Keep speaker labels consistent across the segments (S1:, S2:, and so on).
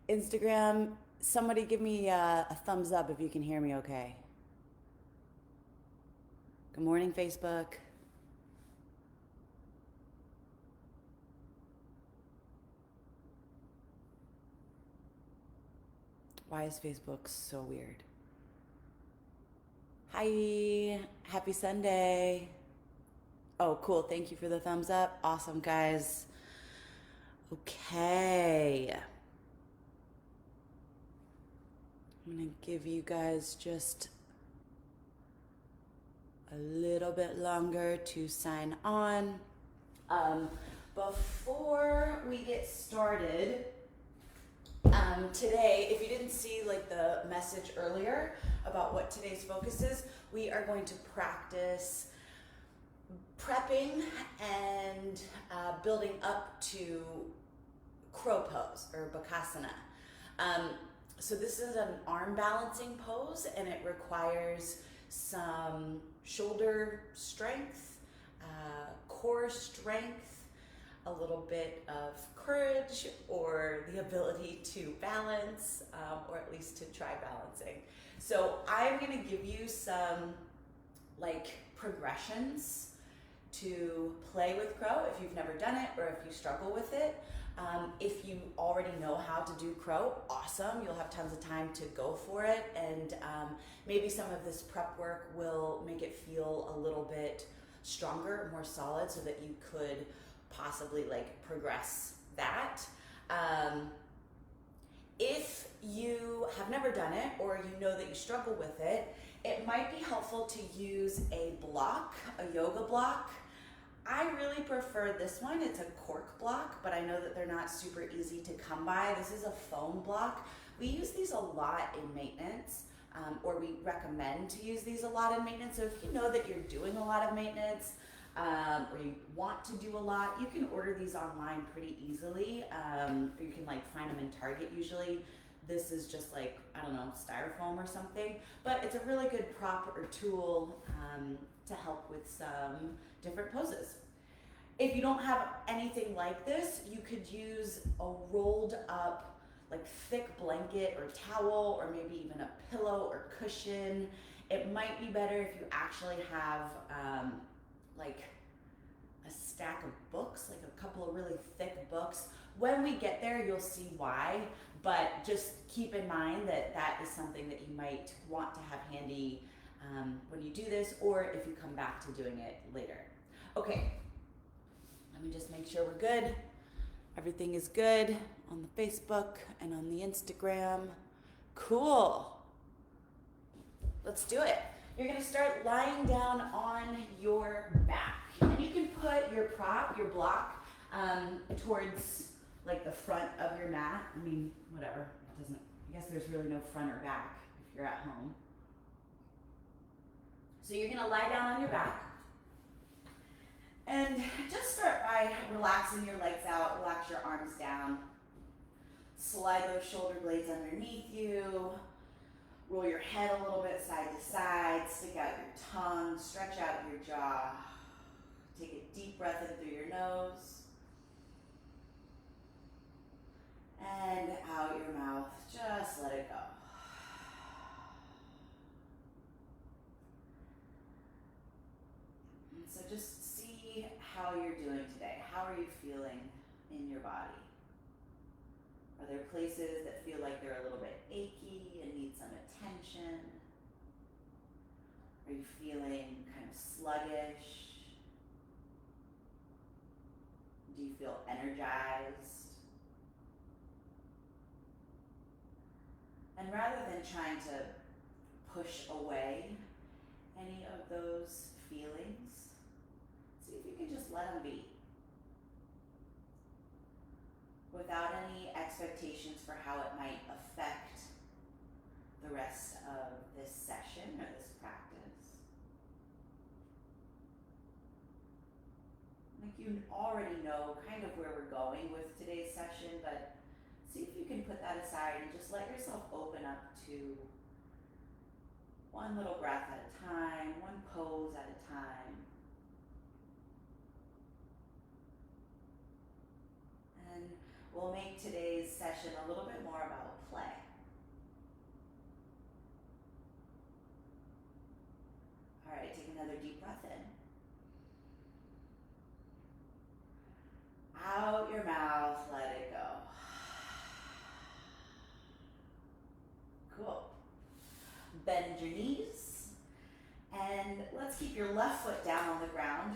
S1: Instagram, somebody give me a thumbs up if you can hear me okay. Good morning, Facebook. Why is Facebook so weird? Hi, happy Sunday. Oh, cool. Thank you for the thumbs up. Awesome, guys. Okay. I'm going to give you guys just a little bit longer to sign on. Um, Before we get started, today, if you didn't see like the message earlier about what today's focus is, we are going to practice prepping and building up to crow pose or bakasana. Um, so this is an arm balancing pose, and it requires some shoulder strength, core strength, a little bit of courage, or the ability to balance, or at least to try balancing. So I'm going to give you some like progressions to play with crow if you've never done it or if you struggle with it. If you already know how to do crow, awesome. You'll have tons of time to go for it, and maybe some of this prep work will make it feel a little bit stronger, more solid, so that you could possibly like progress that. If you have never done it or you know that you struggle with it, it might be helpful to use a block, a yoga block. I really prefer this one. It's a cork block, but I know that they're not super easy to come by. This is a foam block. We use these a lot in maintenance, or we recommend to use these a lot in maintenance. So if you know that you're doing a lot of maintenance, or you want to do a lot, you can order these online pretty easily. Or you can like find them in Target usually. This is just like, I don't know, styrofoam or something, but it's a really good prop or tool to help with some different poses. If you don't have anything like this, you could use a rolled up like thick blanket or towel, or maybe even a pillow or cushion. It might be better if you actually have like a stack of books, like a couple of really thick books. When we get there, you'll see why, but just keep in mind that that is something that you might want to have handy when you do this, or if you come back to doing it later. Okay, let me just make sure we're good. Everything is good on the Facebook and on the Instagram. Cool. Let's do it. You're gonna start lying down on your back. And you can put your prop, your block, towards like the front of your mat. I mean, whatever. It doesn't, I guess there's really no front or back if you're at home. So you're gonna lie down on your back. And just start by relaxing your legs out, relax your arms down. Slide those shoulder blades underneath you. Roll your head a little bit side to side, stick out your tongue, stretch out your jaw. Take a deep breath in through your nose. And out your mouth, just let it go. And so just see how you're doing today. How are you feeling in your body? Are there places that feel like they're a little bit achy and need some attention? Are you feeling kind of sluggish? Do you feel energized? And rather than trying to push away any of those feelings, see if you can just let them be, without any expectations for how it might affect the rest of this session or this practice. Like you already know kind of where we're going with today's session, but see if you can put that aside and just let yourself open up to one little breath at a time, one pose at a time. And we'll make today's session session a little bit more about play. All right, take another deep breath in. Out your mouth, let it go. Cool. Bend your knees, and let's keep your left foot down on the ground.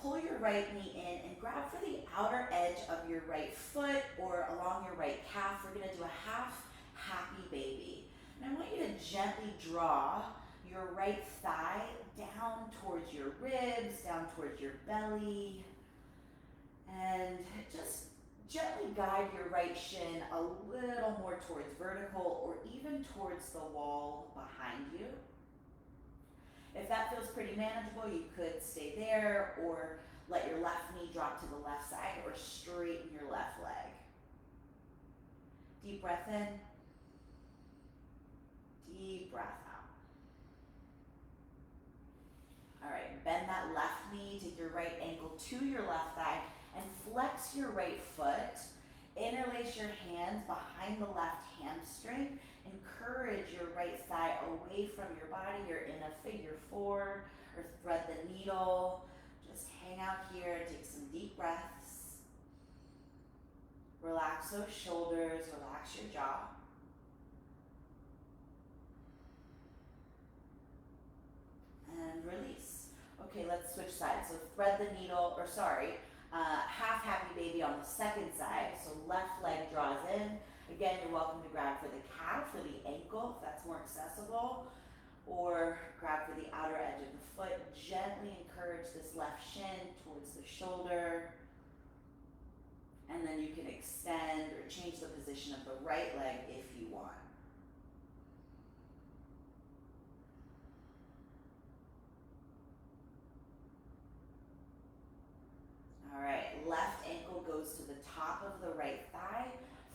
S1: Pull your right knee in and grab for the outer edge of your right foot or along your right calf. We're gonna do a half happy baby. And I want you to gently draw your right thigh down towards your ribs, down towards your belly, and just gently guide your right shin a little more towards vertical or even towards the wall behind you. If that feels pretty manageable, you could stay there or let your left knee drop to the left side or straighten your left leg. Deep breath in. Deep breath out. All right, bend that left knee, take your right ankle to your left thigh and flex your right foot. Interlace your hands behind the left hamstring. Encourage your right thigh away from your body. You're in a figure four or thread the needle. Just hang out here and take some deep breaths. Relax those shoulders, relax your jaw. And release. Okay, let's switch sides. So thread the needle, half happy baby on the second side. So left leg draws in. Again, you're welcome to grab for the calf or the ankle if that's more accessible, or grab for the outer edge of the foot. Gently encourage this left shin towards the shoulder. And then you can extend or change the position of the right leg if you want. All right, left ankle goes to the top of the right thigh.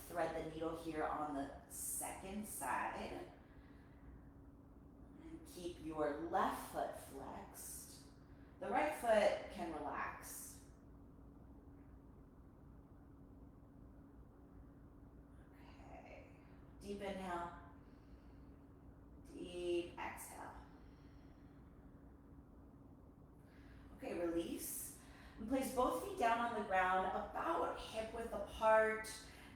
S1: Thread the needle here on the second side. And keep your left foot flexed. The right foot can relax. Okay, deep inhale. Deep exhale. Okay, release. And place both feet down on the ground, about hip width apart.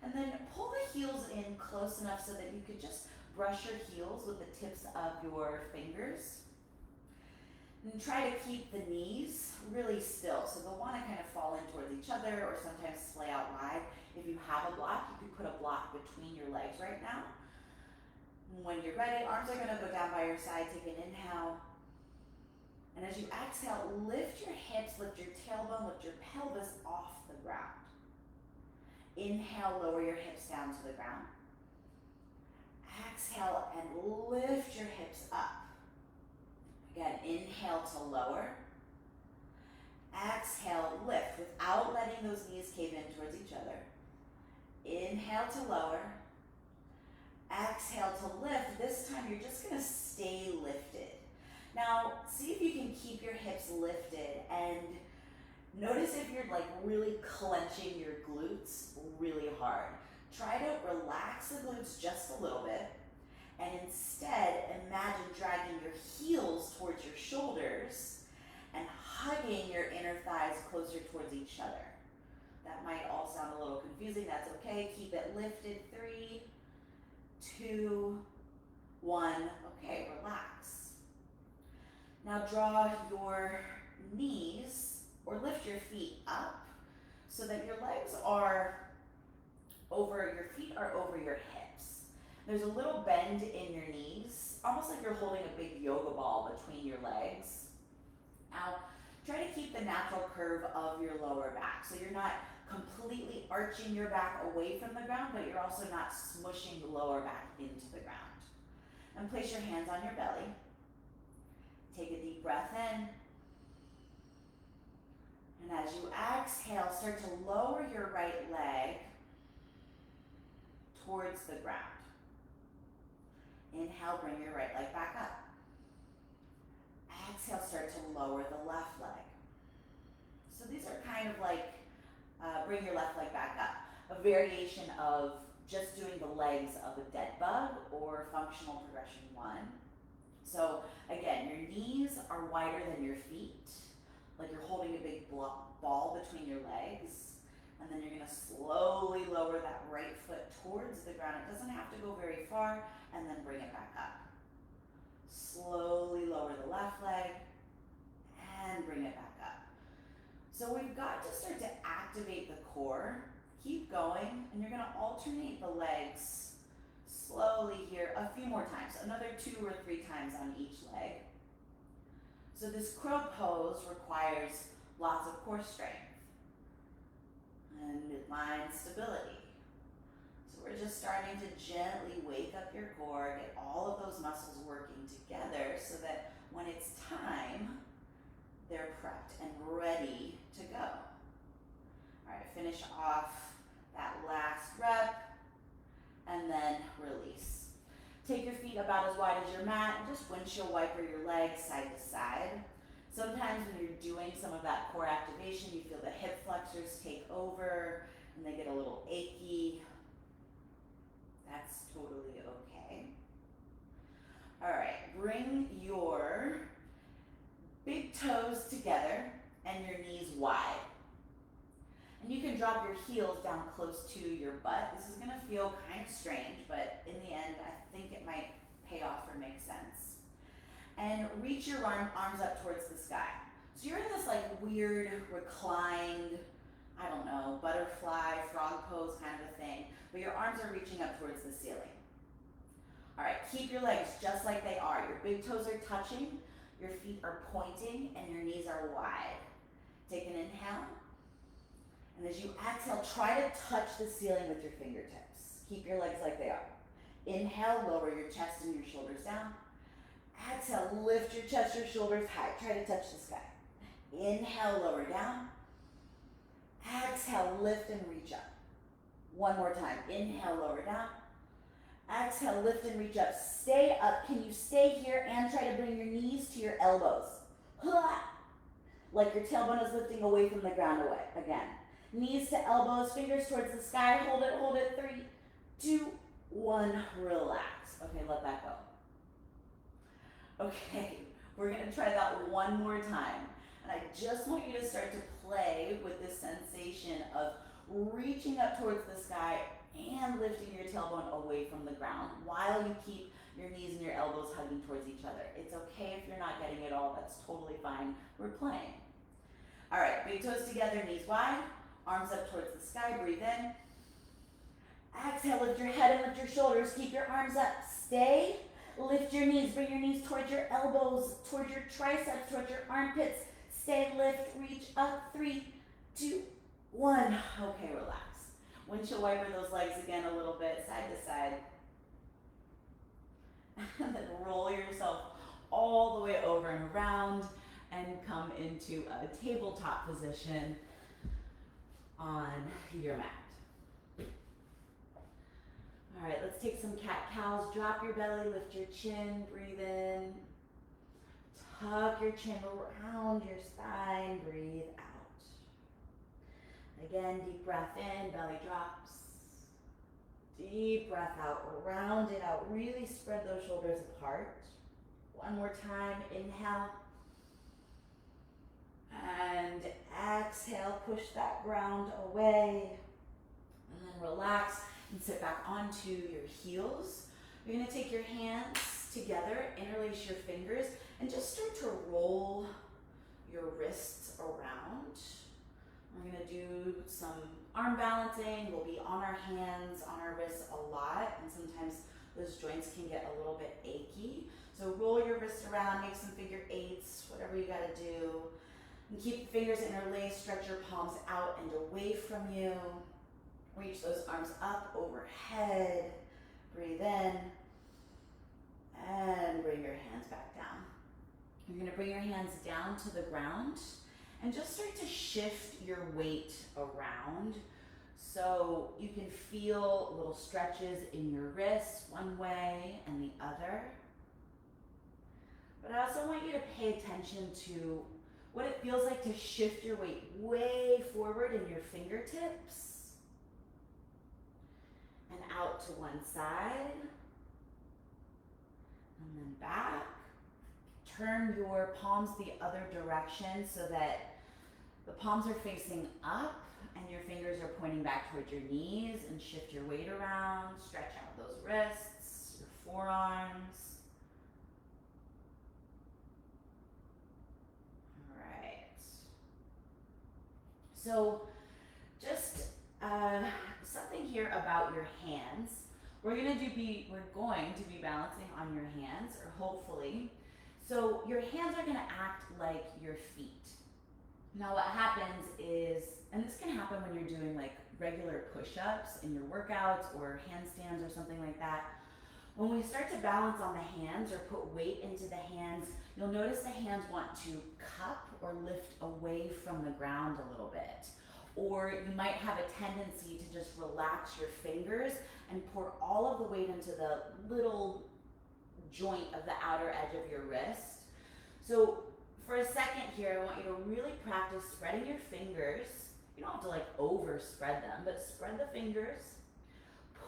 S1: And then pull the heels in close enough so that you could just brush your heels with the tips of your fingers. And try to keep the knees really still. So they'll want to kind of fall in towards each other or sometimes splay out wide. If you have a block, you could put a block between your legs right now. And when you're ready, arms are going to go down by your side. Take an inhale. And as you exhale, lift your hips, lift your tailbone, lift your pelvis off the ground. Inhale, lower your hips down to the ground. Exhale and lift your hips up. Again, inhale to lower. Exhale, lift without letting those knees cave in towards each other. Inhale to lower. Exhale to lift. This time you're just going to stay lifted. Now, see if you can keep your hips lifted and notice if you're like really clenching your glutes really hard. Try to relax the glutes just a little bit and instead imagine dragging your heels towards your shoulders and hugging your inner thighs closer towards each other. That might all sound a little confusing. That's okay. Keep it lifted. 3, 2, 1. Okay, relax. Now draw your knees or lift your feet up so that your legs are over, your feet are over your hips. There's a little bend in your knees, almost like you're holding a big yoga ball between your legs. Now, try to keep the natural curve of your lower back. So you're not completely arching your back away from the ground, but you're also not smushing the lower back into the ground. And place your hands on your belly. Take a deep breath in. And as you exhale, start to lower your right leg towards the ground. Inhale, bring your right leg back up. Exhale, start to lower the left leg. So these are kind of like bring your left leg back up. A variation of just doing the legs of a dead bug or functional progression 1. So again, your knees are wider than your feet, like you're holding a big ball between your legs, and then you're gonna slowly lower that right foot towards the ground. It doesn't have to go very far, and then bring it back up. Slowly lower the left leg, and bring it back up. So we've got to start to activate the core. Keep going, and you're gonna alternate the legs slowly here a few more times, another 2 or 3 times on each leg. So this crow pose requires lots of core strength and midline stability. So we're just starting to gently wake up your core, get all of those muscles working together so that when it's time, they're prepped and ready to go. All right, finish off that last rep, and then release. Take your feet about as wide as your mat and just windshield wiper your legs side to side. Sometimes when you're doing some of that core activation, you feel the hip flexors take over and they get a little achy. That's totally okay. All right, bring your big toes together and your knees wide. And you can drop your heels down close to your butt. This is gonna feel kind of strange, but in the end, I think it might pay off or make sense. And reach your arms up towards the sky. So you're in this like weird reclined, I don't know, butterfly, frog pose kind of a thing, but your arms are reaching up towards the ceiling. All right, keep your legs just like they are. Your big toes are touching, your feet are pointing, and your knees are wide. Take an inhale. And as you exhale, try to touch the ceiling with your fingertips. Keep your legs like they are. Inhale, lower your chest and your shoulders down. Exhale, lift your chest, your shoulders high. Try to touch the sky. Inhale, lower down. Exhale, lift and reach up. One more time. Inhale, lower down. Exhale, lift and reach up. Stay up. Can you stay here and try to bring your knees to your elbows? Like your tailbone is lifting away from the ground away. Again. Knees to elbows, fingers towards the sky. Hold it. 3, 2, 1. Relax. Okay, let that go. Okay, we're gonna try that one more time. And I just want you to start to play with this sensation of reaching up towards the sky and lifting your tailbone away from the ground while you keep your knees and your elbows hugging towards each other. It's okay if you're not getting it all, that's totally fine. We're playing. All right, big toes together, knees wide, arms up towards the sky, breathe in. Exhale, lift your head and lift your shoulders, keep your arms up, stay. Lift your knees, bring your knees towards your elbows, towards your triceps, towards your armpits. Stay, lift, reach up, 3, 2, 1. Okay, relax. Windshield wiper those legs again a little bit, side to side. And then roll yourself all the way over and around and come into a tabletop position on your mat. All right, let's take some cat-cows. Drop your belly, lift your chin, breathe in. Tuck your chin around your spine, breathe out. Again, deep breath in, belly drops. Deep breath out, round it out. Really spread those shoulders apart. One more time, inhale. And exhale, push that ground away. And then relax and sit back onto your heels. You're gonna take your hands together, interlace your fingers, and just start to roll your wrists around. We're gonna do some arm balancing. We'll be on our hands, on our wrists a lot, and sometimes those joints can get a little bit achy. So roll your wrists around, make some figure eights, whatever you gotta do. And keep the fingers interlaced, stretch your palms out and away from you. Reach those arms up overhead. Breathe in. And bring your hands back down. You're gonna bring your hands down to the ground and just start to shift your weight around so you can feel little stretches in your wrists one way and the other. But I also want you to pay attention to what it feels like to shift your weight way forward in your fingertips and out to one side and then back. Turn your palms the other direction so that the palms are facing up and your fingers are pointing back towards your knees, and shift your weight around. Stretch out those wrists, your forearms. All right. So just something here about your hands. We're going to be balancing on your hands, or hopefully. So your hands are going to act like your feet. Now what happens is, and this can happen when you're doing like regular push-ups in your workouts or handstands or something like that. When we start to balance on the hands or put weight into the hands, you'll notice the hands want to cup or lift away from the ground a little bit. Or you might have a tendency to just relax your fingers and pour all of the weight into the little joint of the outer edge of your wrist. So for a second here, I want you to really practice spreading your fingers. You don't have to like overspread them, but spread the fingers.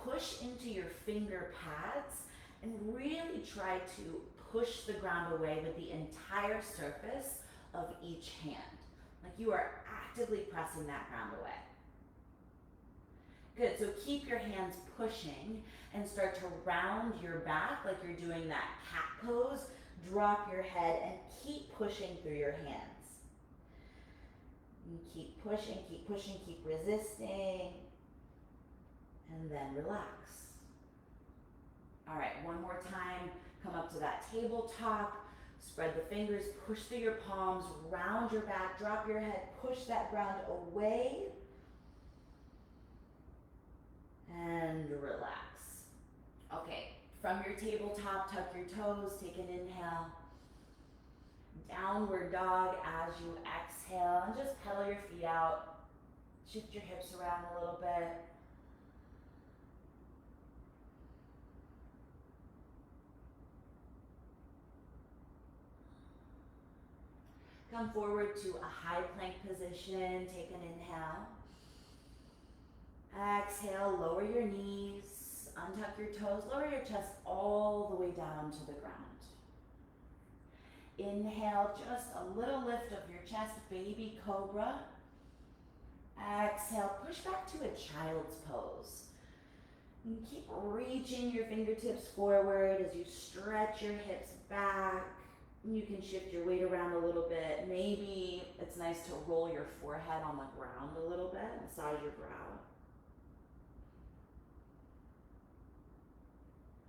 S1: Push into your finger pads and really try to push the ground away with the entire surface of each hand. Like you are actively pressing that ground away. Good, so keep your hands pushing and start to round your back like you're doing that cat pose. Drop your head and keep pushing through your hands. And keep pushing, keep resisting. And then relax. All right, one more time. Come up to that tabletop. Spread the fingers, push through your palms, round your back, drop your head, push that ground away. And relax. Okay, from your tabletop, tuck your toes, take an inhale. Downward dog as you exhale, and just pedal your feet out. Shift your hips around a little bit. Come forward to a high plank position. Take an inhale. Exhale, lower your knees, untuck your toes, lower your chest all the way down to the ground. Inhale, just a little lift of your chest, baby cobra. Exhale, push back to a child's pose. And keep reaching your fingertips forward as you stretch your hips back. You can shift your weight around a little bit. Maybe it's nice to roll your forehead on the ground a little bit, massage your brow.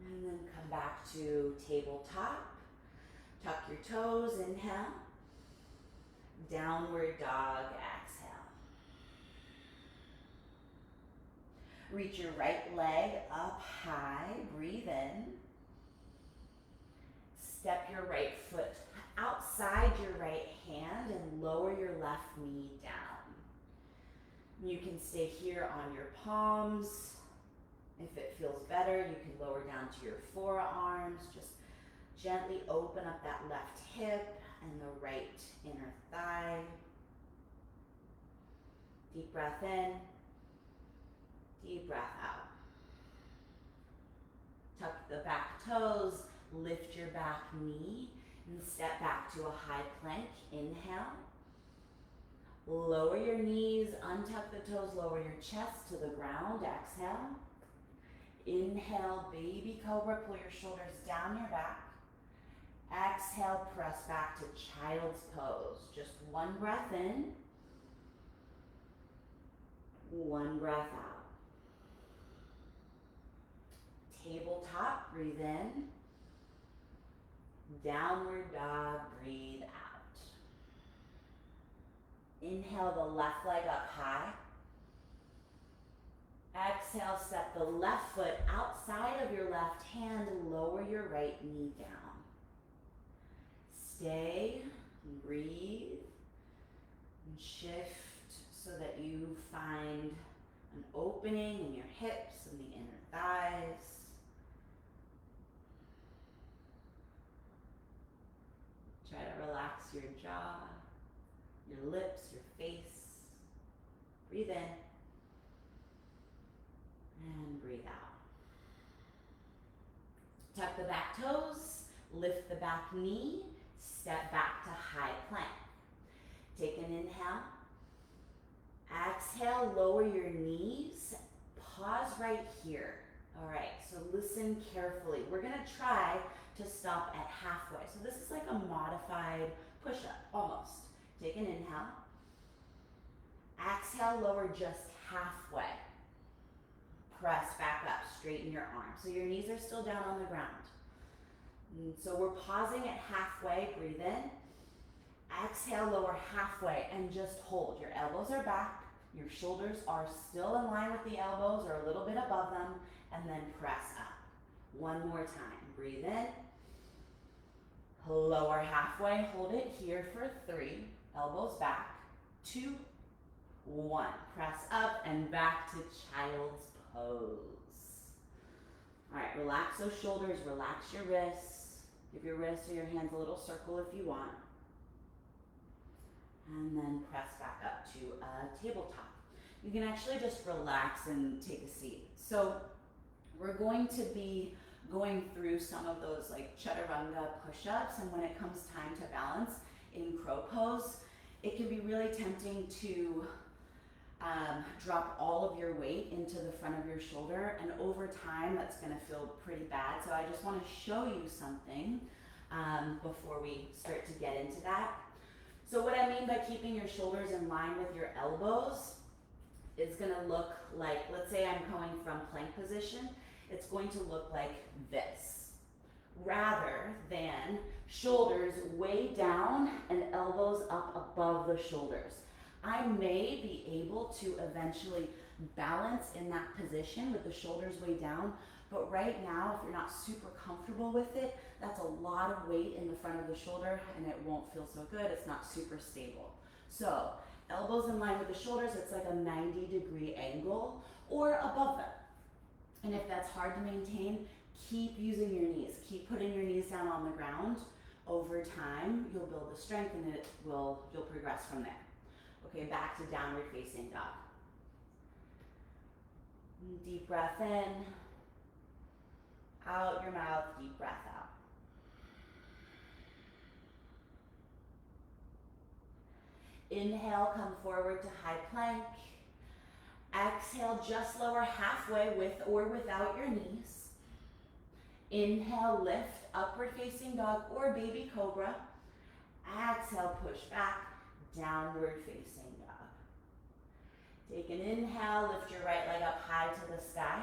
S1: And then come back to tabletop. Tuck your toes, inhale. Downward dog, exhale. Reach your right leg up high, breathe in. Step your right foot outside your right hand and lower your left knee down. You can stay here on your palms. If it feels better, you can lower down to your forearms. Just gently open up that left hip and the right inner thigh. Deep breath in, deep breath out. Tuck the back toes, lift your back knee, and step back to a high plank. Inhale. Lower your knees, untuck the toes, lower your chest to the ground. Exhale. Inhale, baby cobra, pull your shoulders down your back. Exhale, press back to child's pose. Just one breath in, one breath out. Tabletop, breathe in. Downward dog, breathe out. Inhale the left leg up high. Exhale, step the left foot outside of your left hand, lower your right knee down. Stay, and breathe, and shift so that you find an opening in your hips and the inner thighs. Try to relax your jaw, your lips, your face. Breathe in and breathe out. Tuck the back toes, lift the back knee, step back to high plank. Take an inhale. Exhale, lower your knees. Pause right here. All right, so listen carefully. We're gonna try to stop at halfway. So this is like a modified push-up, almost. Take an inhale. Exhale, lower just halfway. Press back up, straighten your arms. So your knees are still down on the ground. And so we're pausing at halfway, breathe in. Exhale, lower halfway, and just hold. Your elbows are back, your shoulders are still in line with the elbows or a little bit above them, and then press up. One more time, breathe in. Lower halfway, hold it here for 3, elbows back, 2, 1. Press up and back to child's pose. All right, relax those shoulders, relax your wrists. Give your wrists or your hands a little circle if you want. And then press back up to a tabletop. You can actually just relax and take a seat. So we're going to be going through some of those like chaturanga push-ups, and when it comes time to balance in crow pose, it can be really tempting to drop all of your weight into the front of your shoulder, and over time that's going to feel pretty bad. So I just want to show you something before we start to get into that. So what I mean by keeping your shoulders in line with your elbows is going to look like, let's say I'm going from plank position, it's going to look like this, rather than shoulders way down and elbows up above the shoulders. I may be able to eventually balance in that position with the shoulders way down, but right now, if you're not super comfortable with it, that's a lot of weight in the front of the shoulder and it won't feel so good. It's not super stable. So elbows in line with the shoulders, it's like a 90-degree angle or above them. And if that's hard to maintain, keep using your knees. Keep putting your knees down on the ground. Over time, you'll build the strength and you'll progress from there. Okay, back to downward facing dog. Deep breath in. Out your mouth, deep breath out. Inhale, come forward to high plank. Exhale, just lower halfway with or without your knees. Inhale, lift, upward facing dog or baby cobra. Exhale, push back, downward facing dog. Take an inhale, lift your right leg up high to the sky.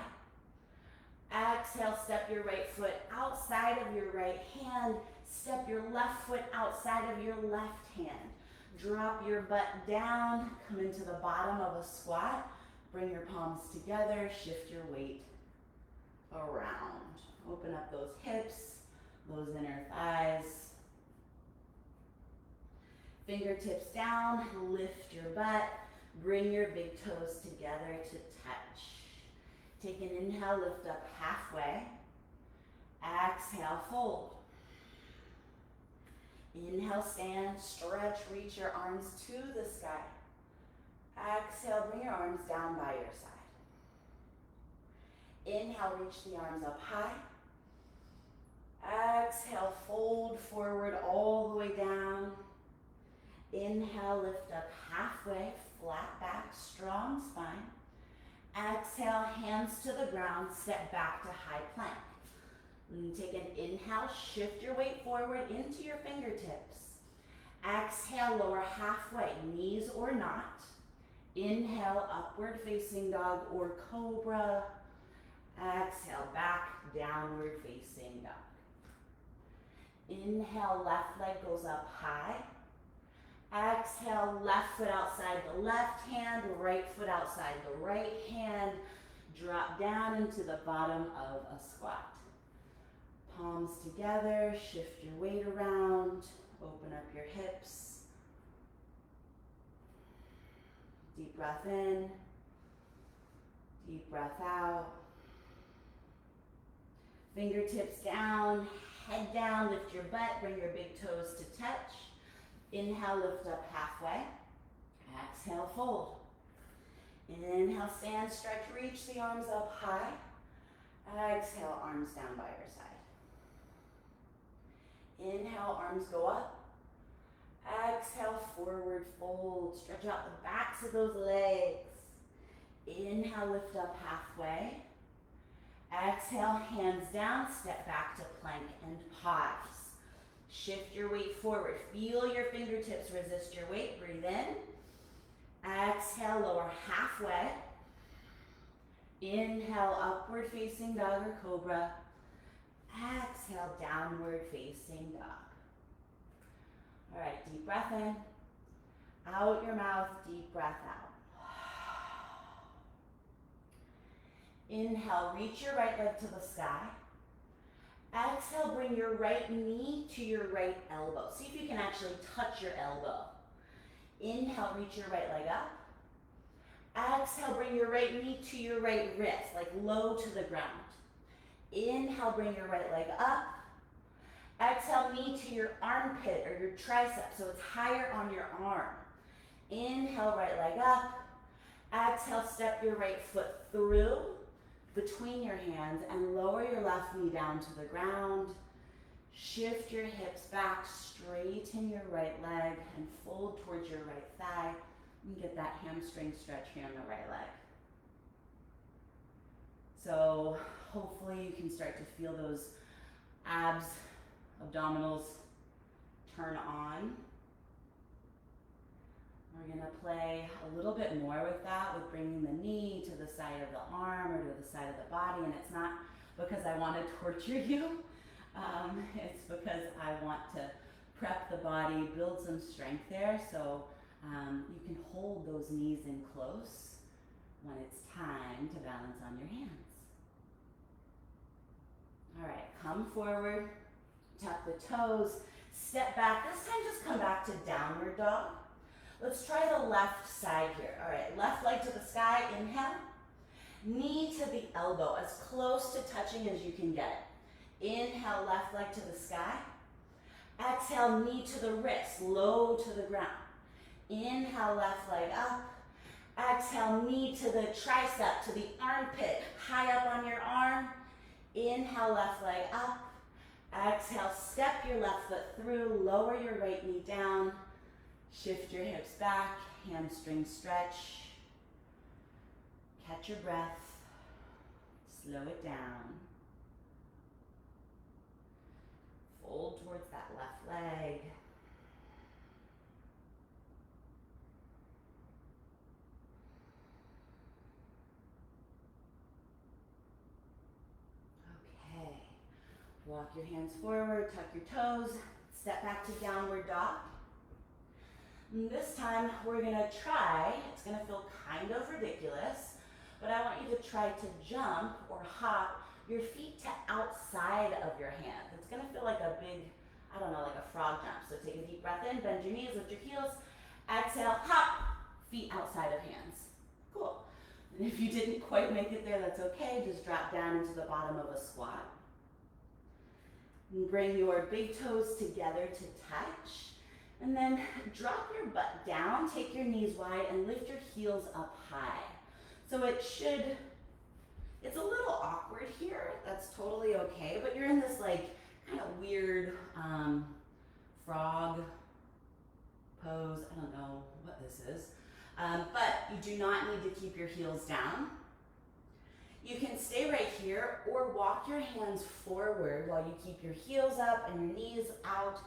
S1: Exhale, step your right foot outside of your right hand. Step your left foot outside of your left hand. Drop your butt down, come into the bottom of a squat. Bring your palms together, shift your weight around. Open up those hips, those inner thighs. Fingertips down, lift your butt. Bring your big toes together to touch. Take an inhale, lift up halfway. Exhale, fold. Inhale, stand, stretch, reach your arms to the sky. Exhale, bring your arms down by your side. Inhale, reach the arms up high. Exhale, fold forward all the way down. Inhale, lift up halfway, flat back, strong spine. Exhale, hands to the ground, step back to high plank. And take an inhale, shift your weight forward into your fingertips. Exhale, lower halfway, knees or not. Inhale, upward facing dog or cobra. Exhale, back, downward facing dog. Inhale, left leg goes up high. Exhale, left foot outside the left hand, right foot outside the right hand. Drop down into the bottom of a squat. Palms together, shift your weight around, open up your hips. Deep breath in, deep breath out. Fingertips down, head down, lift your butt, bring your big toes to touch. Inhale, lift up halfway. Exhale, fold. Inhale, stand, stretch, reach the arms up high. Exhale, arms down by your side. Inhale, arms go up. Exhale, forward fold. Stretch out the backs of those legs. Inhale, lift up halfway. Exhale, hands down, step back to plank and pause. Shift your weight forward. Feel your fingertips resist your weight. Breathe in. Exhale, lower halfway. Inhale, upward facing dog or cobra. Exhale, downward facing dog. All right, deep breath in. Out your mouth, deep breath out. Inhale, reach your right leg to the sky. Exhale, bring your right knee to your right elbow. See if you can actually touch your elbow. Inhale, reach your right leg up. Exhale, bring your right knee to your right wrist, like low to the ground. Inhale, bring your right leg up. Exhale, knee to your armpit or your tricep, so it's higher on your arm. Inhale, right leg up. Exhale, step your right foot through between your hands and lower your left knee down to the ground. Shift your hips back, straighten your right leg and fold towards your right thigh. And get that hamstring stretch here on the right leg. So hopefully you can start to feel those abs, abdominals turn on. We're gonna play a little bit more with that, with bringing the knee to the side of the arm or to the side of the body, and it's not because I want to torture you, it's because I want to prep the body, build some strength there, so you can hold those knees in close when it's time to balance on your hands. All right, come forward, tuck the toes, step back. This time just come back to downward dog. Let's try the left side here. All right, left leg to the sky, inhale. Knee to the elbow, as close to touching as you can get it. Inhale, left leg to the sky. Exhale, knee to the wrist, low to the ground. Inhale, left leg up. Exhale, knee to the tricep, to the armpit, high up on your arm. Inhale, left leg up. Exhale, step your left foot through, lower your right knee down. Shift your hips back, hamstring stretch. Catch your breath. Slow it down. Fold towards that left leg. Okay. Walk your hands forward, tuck your toes, step back to downward dog. And this time we're gonna try, it's gonna feel kind of ridiculous, but I want you to try to jump or hop your feet to outside of your hands. It's gonna feel like a big, I don't know, like a frog jump. So take a deep breath in, bend your knees, lift your heels, exhale, hop, feet outside of hands. Cool. And if you didn't quite make it there, that's okay. Just drop down into the bottom of a squat. And bring your big toes together to touch. And then drop your butt down, take your knees wide, and lift your heels up high. So it's a little awkward here, that's totally okay, but you're in this like kind of weird frog pose. I don't know what this is, but you do not need to keep your heels down. You can stay right here or walk your hands forward while you keep your heels up and your knees out.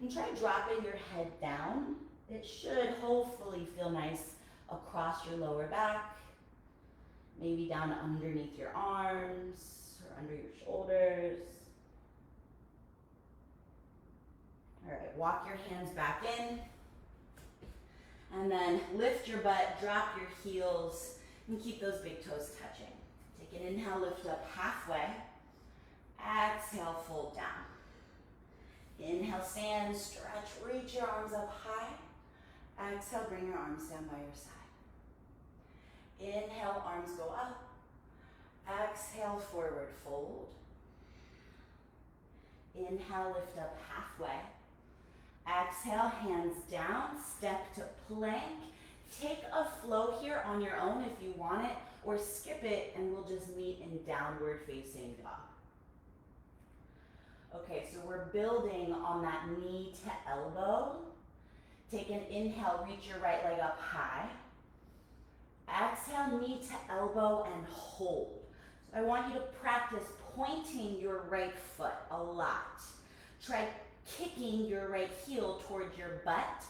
S1: And try dropping your head down. It should hopefully feel nice across your lower back, maybe down underneath your arms or under your shoulders. All right, walk your hands back in, and then lift your butt, drop your heels, and keep those big toes touching. Take an inhale, lift up halfway. Exhale, fold down. Inhale, stand, stretch, reach your arms up high. Exhale, bring your arms down by your side. Inhale, arms go up. Exhale, forward fold. Inhale, lift up halfway. Exhale, hands down, step to plank. Take a flow here on your own if you want it, or skip it and we'll just meet in downward facing dog. Okay, so we're building on that knee to elbow. Take an inhale, reach your right leg up high. Exhale, knee to elbow and hold. So I want you to practice pointing your right foot a lot. Try kicking your right heel towards your butt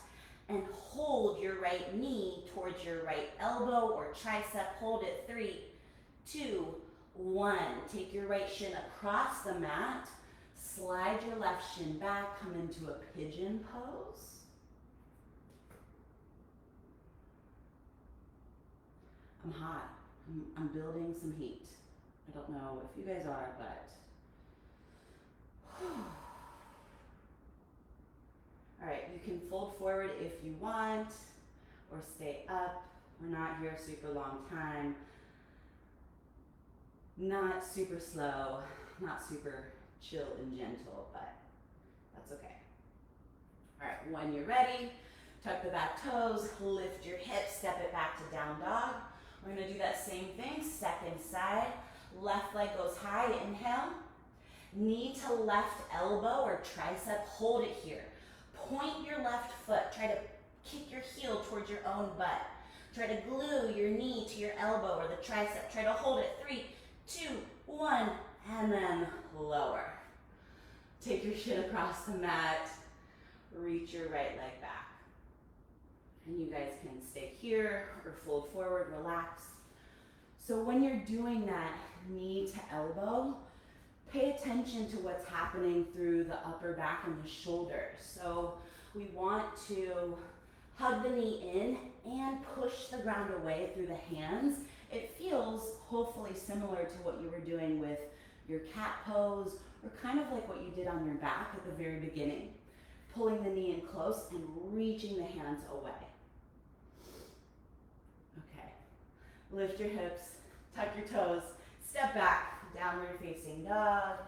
S1: and hold your right knee towards your right elbow or tricep. Hold it. 3, 2, 1. Take your right shin across the mat. Slide your left shin back. Come into a pigeon pose. I'm hot. I'm building some heat. I don't know if you guys are, but all right, you can fold forward if you want or stay up. We're not here a super long time. Not super slow, not super chill and gentle, but that's okay. All right, when you're ready, tuck the back toes, lift your hips, step it back to down dog. We're gonna do that same thing, second side. Left leg goes high, inhale. Knee to left elbow or tricep, hold it here. Point your left foot, try to kick your heel towards your own butt. Try to glue your knee to your elbow or the tricep. Try to hold it, 3, 2, 1, and then lower. Take your shin across the mat, reach your right leg back. And you guys can stay here or fold forward, relax. So when you're doing that knee to elbow, pay attention to what's happening through the upper back and the shoulders. So we want to hug the knee in and push the ground away through the hands. It feels hopefully similar to what you were doing with your cat pose or kind of like what you did on your back at the very beginning. Pulling the knee in close and reaching the hands away. Okay, lift your hips, tuck your toes, step back, downward facing dog.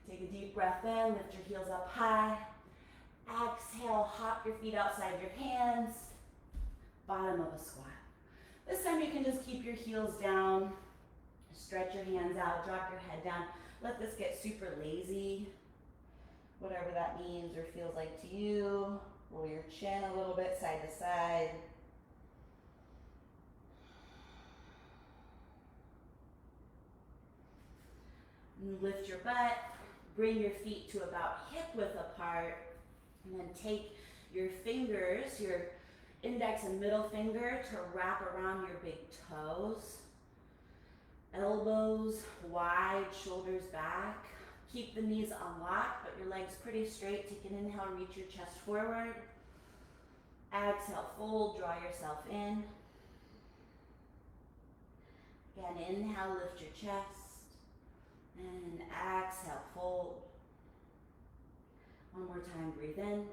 S1: Take a deep breath in, lift your heels up high. Exhale, hop your feet outside your hands. Bottom of a squat. This time you can just keep your heels down, stretch your hands out, drop your head down. Let this get super lazy, whatever that means or feels like to you. Roll your chin a little bit side to side. And lift your butt, bring your feet to about hip width apart, and then take your fingers, your index and middle finger, to wrap around your big toes. Elbows wide, shoulders back. Keep the knees unlocked, but your legs pretty straight. Take an inhale, reach your chest forward. Exhale, fold, draw yourself in. Again, inhale, lift your chest. And exhale, fold. One more time, breathe in.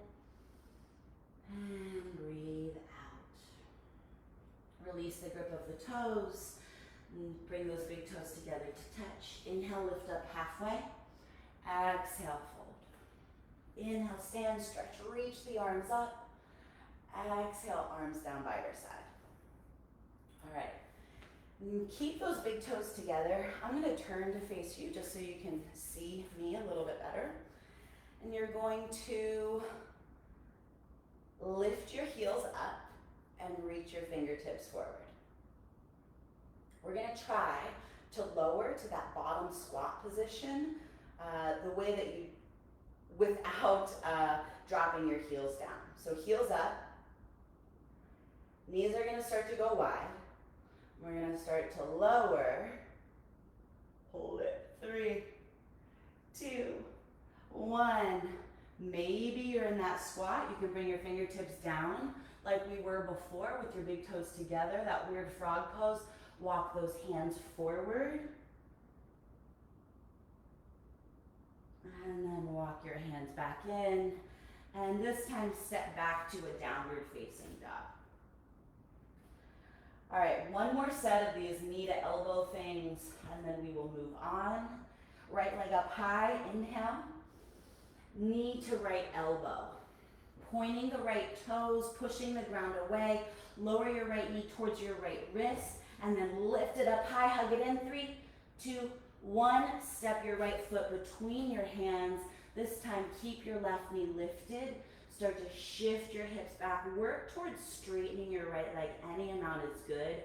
S1: And breathe out. Release the grip of the toes. And bring those big toes together to touch. Inhale, lift up halfway. Exhale, fold. Inhale, stand, stretch, reach the arms up. Exhale, arms down by your side. All right. And keep those big toes together. I'm going to turn to face you just so you can see me a little bit better. And you're going to lift your heels up and reach your fingertips forward. We're going to try to lower to that bottom squat position the way that you, without dropping your heels down. So heels up, knees are going to start to go wide. We're going to start to lower. Hold it. 3, 2, 1. Maybe you're in that squat. You can bring your fingertips down like we were before with your big toes together, that weird frog pose. Walk those hands forward. And then walk your hands back in. And this time step back to a downward facing dog. All right, one more set of these knee to elbow things, and then we will move on. Right leg up high, inhale. Knee to right elbow. Pointing the right toes, pushing the ground away. Lower your right knee towards your right wrist, and then lift it up high, hug it in. 3, 2, One, step your right foot between your hands. This time, keep your left knee lifted. Start to shift your hips back. Work towards straightening your right leg. Any amount is good.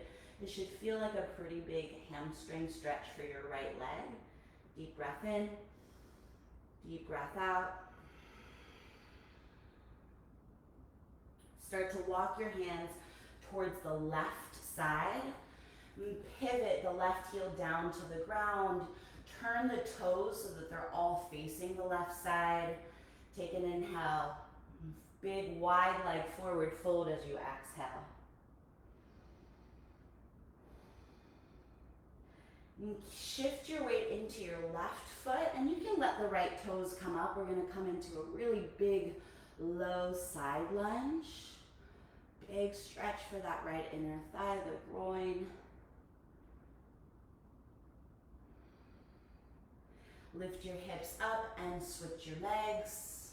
S1: It should feel like a pretty big hamstring stretch for your right leg. Deep breath in, deep breath out. Start to walk your hands towards the left side. Pivot the left heel down to the ground. Turn the toes so that they're all facing the left side. Take an inhale. Big wide leg forward fold as you exhale. Shift your weight into your left foot, and you can let the right toes come up. We're going to come into a really big low side lunge. Big stretch for that right inner thigh, the groin. Lift your hips up and switch your legs.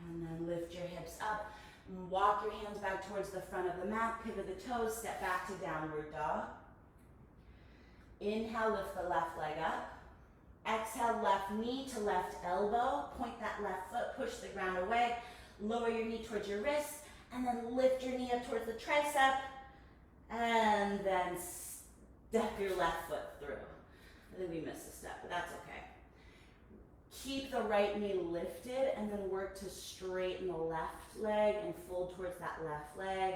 S1: And then lift your hips up. And walk your hands back towards the front of the mat. Pivot the toes, step back to downward dog. Inhale, lift the left leg up. Exhale, left knee to left elbow. Point that left foot, push the ground away. Lower your knee towards your wrist, and then lift your knee up towards the tricep. And then step your left foot through. I think we missed a step, but that's okay. Keep the right knee lifted and then work to straighten the left leg and fold towards that left leg.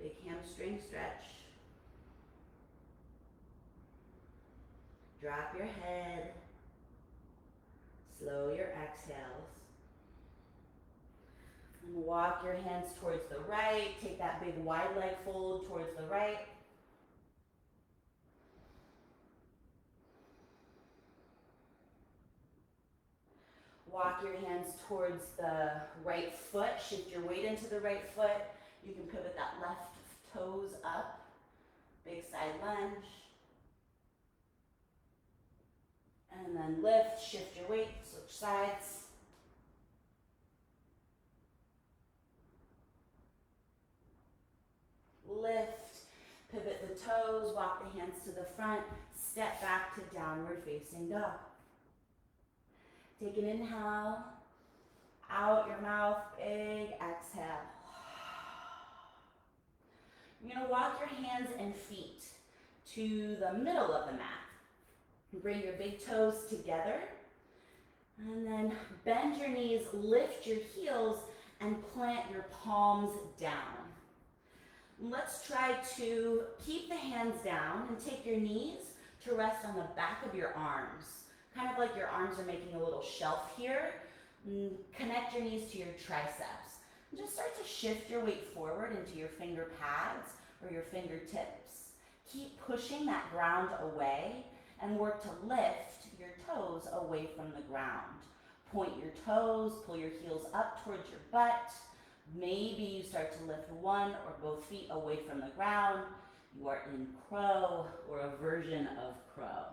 S1: Big hamstring stretch. Drop your head. Slow your exhales. And walk your hands towards the right. Take that big wide leg fold towards the right. Walk your hands towards the right foot. Shift your weight into the right foot. You can pivot that left toes up. Big side lunge. And then lift, shift your weight, switch sides. Lift, pivot the toes, walk the hands to the front, step back to downward facing dog. Take an inhale, out your mouth, big exhale. You're gonna walk your hands and feet to the middle of the mat. Bring your big toes together, and then bend your knees, lift your heels, and plant your palms down. Let's try to keep the hands down and take your knees to rest on the back of your arms. Kind of like your arms are making a little shelf here. Connect your knees to your triceps. And just start to shift your weight forward into your finger pads or your fingertips. Keep pushing that ground away and work to lift your toes away from the ground. Point your toes, pull your heels up towards your butt. Maybe you start to lift one or both feet away from the ground. You are in crow or a version of crow.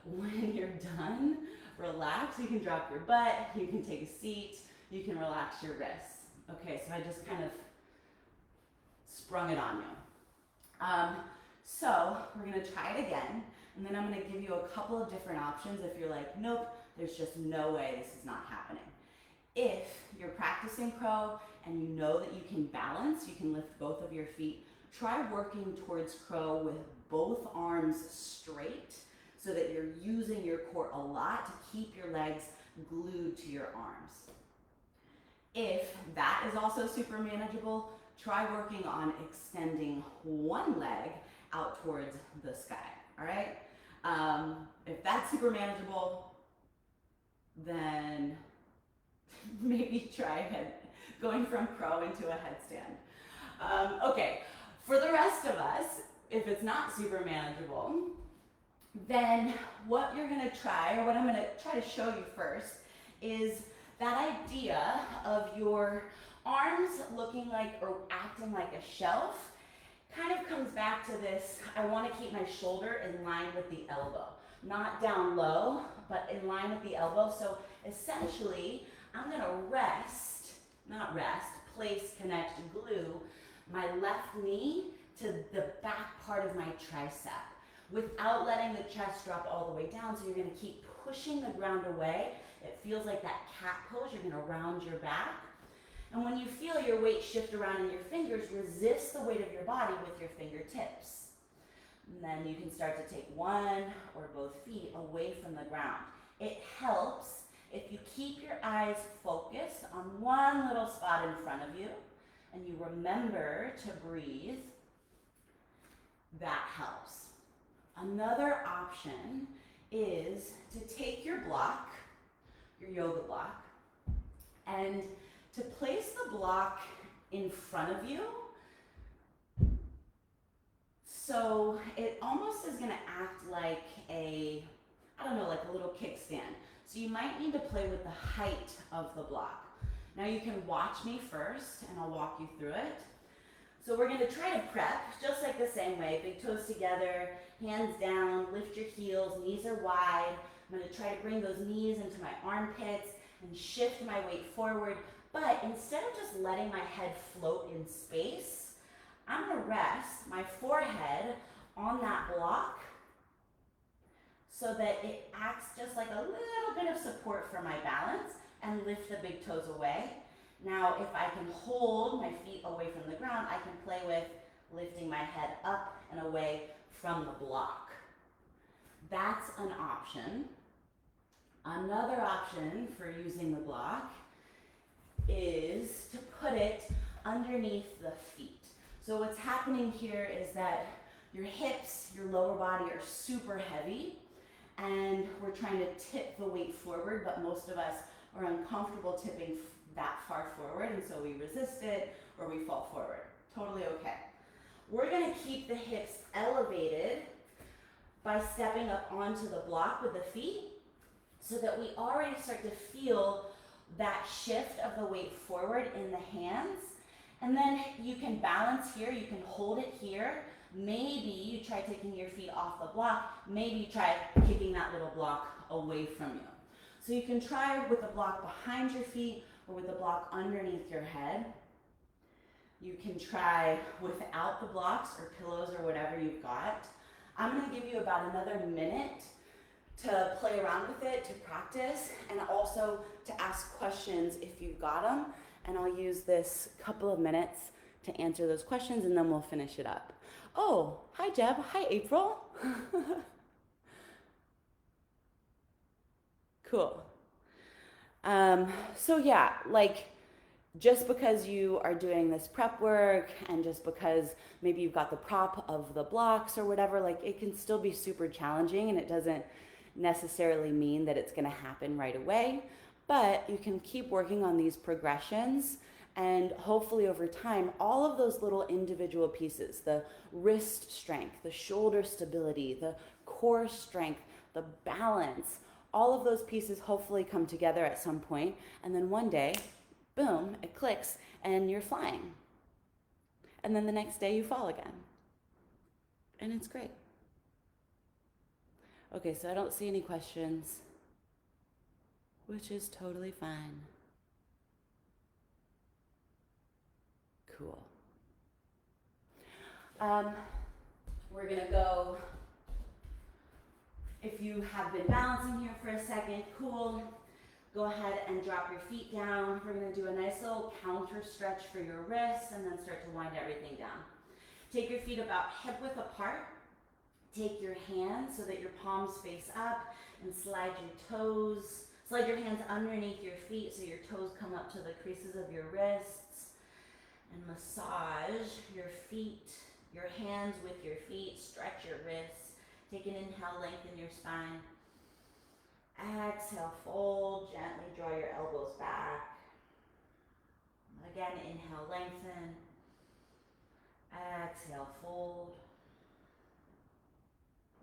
S1: When you're done, relax. You can drop your butt, you can take a seat, you can relax your wrists. Okay, so I just kind of sprung it on you. So we're gonna try it again, and then I'm gonna give you a couple of different options if you're like, nope, there's just no way this is not happening. If you're practicing crow and you know that you can balance, you can lift both of your feet, try working towards crow with both arms straight so that you're using your core a lot to keep your legs glued to your arms. If that is also super manageable, try working on extending one leg out towards the sky, all right? If that's super manageable, then maybe try going from crow into a headstand. Okay, for the rest of us, if it's not super manageable, then what you're gonna try, or what I'm gonna try to show you first, is that idea of your arms looking like or acting like a shelf. Kind of comes back to this, I wanna keep my shoulder in line with the elbow. Not down low, but in line with the elbow. So essentially, I'm gonna place, connect, glue my left knee to the back part of my tricep without letting the chest drop all the way down. So you're gonna keep pushing the ground away. It feels like that cat pose. You're gonna round your back. And when you feel your weight shift around in your fingers, resist the weight of your body with your fingertips. And then you can start to take one or both feet away from the ground. It helps if you keep your eyes focused on one little spot in front of you and you remember to breathe. That helps. Another option is to take your block, your yoga block, and to place the block in front of you. So it almost is gonna act like a, I don't know, like a little kickstand. So you might need to play with the height of the block. Now you can watch me first and I'll walk you through it. So we're gonna try to prep just like the same way, big toes together, hands down, lift your heels, knees are wide. I'm gonna try to bring those knees into my armpits and shift my weight forward. But instead of just letting my head float in space, I'm gonna rest my forehead on that block so that it acts just like a little bit of support for my balance and lift the big toes away. Now, if I can hold my feet away from the ground, I can play with lifting my head up and away from the block. That's an option. Another option for using the block is to put it underneath the feet. So what's happening here is that your hips, your lower body are super heavy and we're trying to tip the weight forward, but most of us are uncomfortable tipping that far forward, and so we resist it or we fall forward. Totally okay. We're gonna keep the hips elevated by stepping up onto the block with the feet so that we already start to feel that shift of the weight forward in the hands. And then you can balance here, you can hold it here. Maybe you try taking your feet off the block. Maybe you try kicking that little block away from you. So you can try with the block behind your feet or with the block underneath your head. You can try without the blocks or pillows or whatever you've got. I'm gonna give you about another minute to play around with it, to practice, and also to ask questions if you've got them. And I'll use this couple of minutes to answer those questions and then we'll finish it up. Oh, hi Jeb, hi April. Cool. So yeah, like just because you are doing this prep work and just because maybe you've got the prop of the blocks or whatever, like it can still be super challenging and it doesn't necessarily mean that it's gonna happen right away, but you can keep working on these progressions and hopefully over time, all of those little individual pieces, the wrist strength, the shoulder stability, the core strength, the balance, all of those pieces hopefully come together at some point, and then one day, boom, it clicks and you're flying. And then the next day you fall again. And it's great. Okay, so I don't see any questions, which is totally fine. Cool. We're gonna go, if you have been balancing here for a second, cool. Go ahead and drop your feet down. We're gonna do a nice little counter stretch for your wrists and then start to wind everything down. Take your feet about hip width apart. Take your hands so that your palms face up and slide your toes. Slide your hands underneath your feet so your toes come up to the creases of your wrists. And massage your feet, your hands with your feet. Stretch your wrists. Take an inhale, lengthen your spine. Exhale, fold, gently draw your elbows back. Again, inhale, lengthen. Exhale, fold.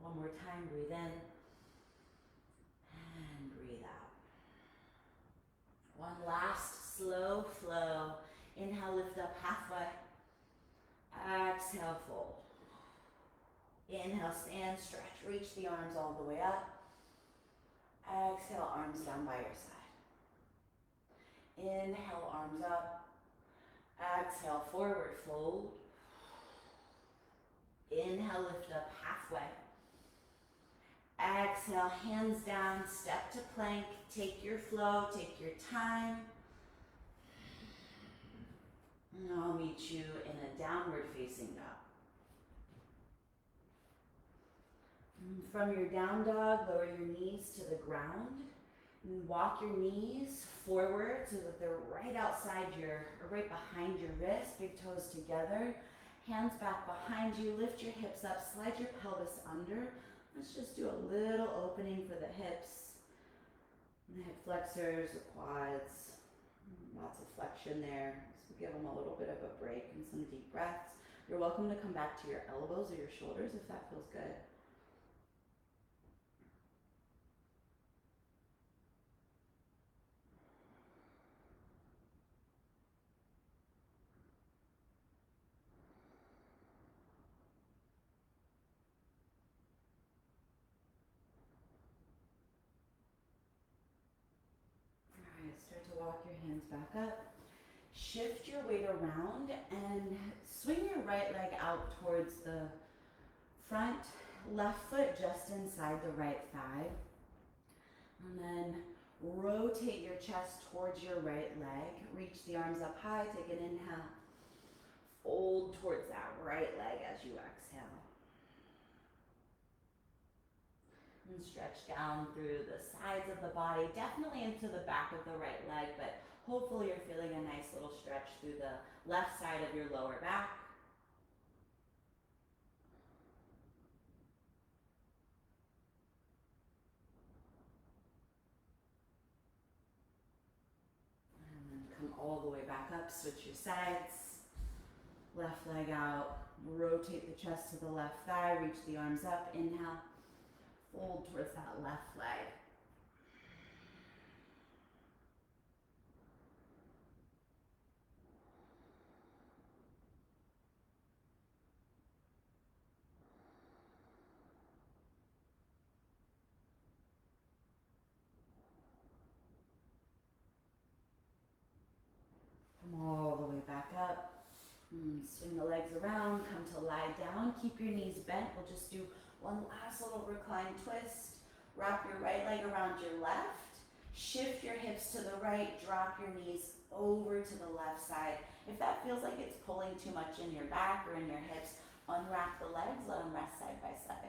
S1: One more time, breathe in. And breathe out. One last slow flow. Inhale, lift up halfway. Exhale, fold. Inhale, stand, stretch, reach the arms all the way up. Exhale, arms down by your side. Inhale, arms up. Exhale, forward fold. Inhale, lift up halfway. Exhale, hands down, step to plank. Take your flow, take your time. And I'll meet you in a downward facing dog. From your down dog, lower your knees to the ground. And walk your knees forward so that they're right outside or right behind your wrist, big toes together. Hands back behind you, lift your hips up, slide your pelvis under. Let's just do a little opening for the hips, the hip flexors, the quads. Lots of flexion there. So give them a little bit of a break and some deep breaths. You're welcome to come back to your elbows or your shoulders if that feels good. Start to walk your hands back up. Shift your weight around and swing your right leg out towards the front, left foot just inside the right thigh. And then rotate your chest towards your right leg. Reach the arms up high, take an inhale. Fold towards that right leg as you exhale. And stretch down through the sides of the body, definitely into the back of the right leg, but hopefully you're feeling a nice little stretch through the left side of your lower back. And then come all the way back up, switch your sides. Left leg out, rotate the chest to the left thigh, reach the arms up, inhale. Fold towards that left leg. Come all the way back up. Swing the legs around, come to lie down. Keep your knees bent. We'll just do one last little recline twist. Wrap your right leg around your left. Shift your hips to the right. Drop your knees over to the left side. If that feels like it's pulling too much in your back or in your hips, unwrap the legs, let them rest side by side.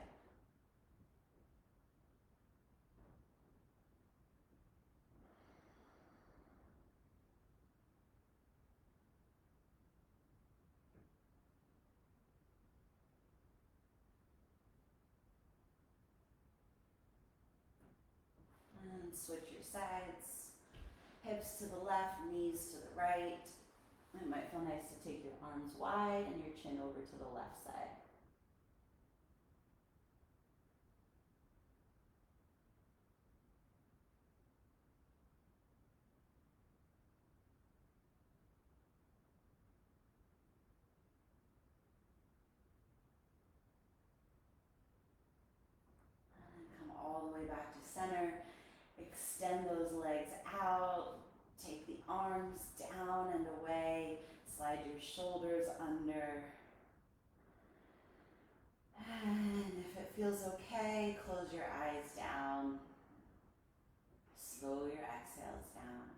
S1: And switch your sides. Hips to the left, knees to the right. It might feel nice to take your arms wide and your chin over to the left side. And then come all the way back to center. Extend those legs out. Take the arms down and away. Slide your shoulders under. And if it feels okay, close your eyes down. Slow your exhales down.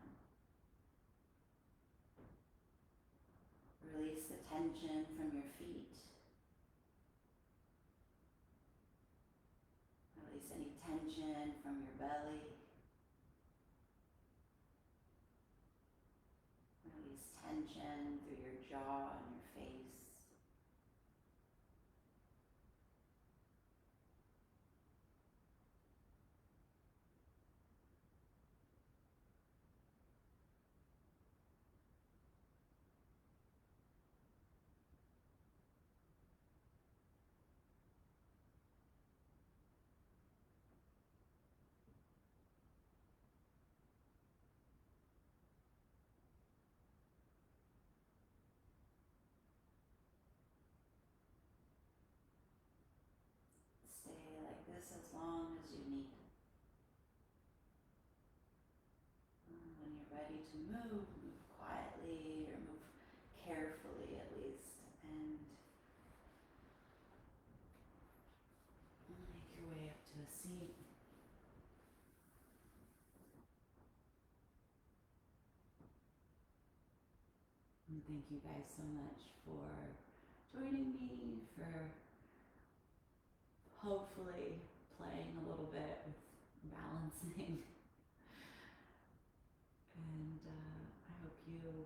S1: Release the tension from your feet. Release any tension from your belly. Release tension through your jaw and your face. thank you guys so much for joining me, for hopefully playing a little bit with balancing. And I hope you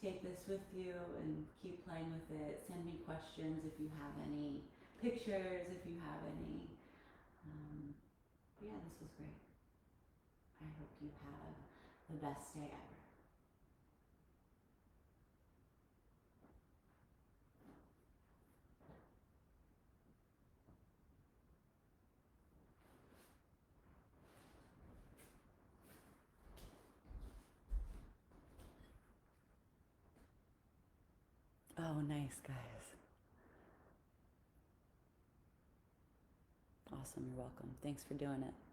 S1: take this with you and keep playing with it. Send me questions if you have any, pictures if you have any. But yeah, this was great. I hope you have the best day ever. Oh, nice, guys. Awesome, you're welcome. Thanks for doing it.